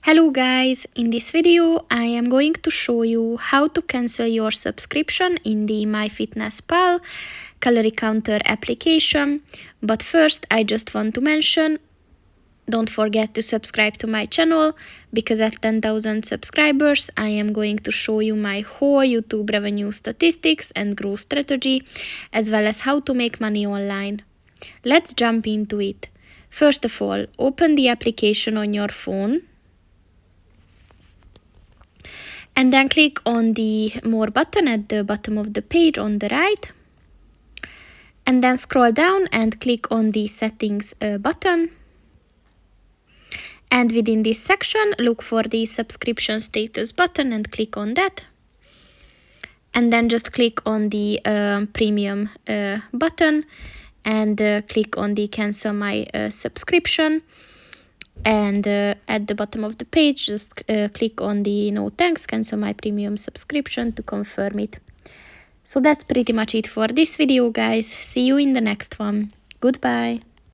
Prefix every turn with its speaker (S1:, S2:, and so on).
S1: Hello guys, in this video I am going to show you how to cancel your subscription in the MyFitnessPal Calorie Counter application. But first I just want to mention, don't forget to subscribe to my channel, because at 10,000 subscribers I am going to show you my whole YouTube revenue statistics and growth strategy, as well as how to make money online. Let's jump into it. First of all, open the application on your phone. And then click on the More button at the bottom of the page on the right. And then scroll down and click on the Settings button. And within this section, look for the Subscription Status button and click on that. And then just click on the Premium button and click on the Cancel My Subscription. And at the bottom of the page, just click on the No Thanks, Cancel My Premium Subscription to confirm it. So that's pretty much it for this video, guys. See you in the next one. Goodbye.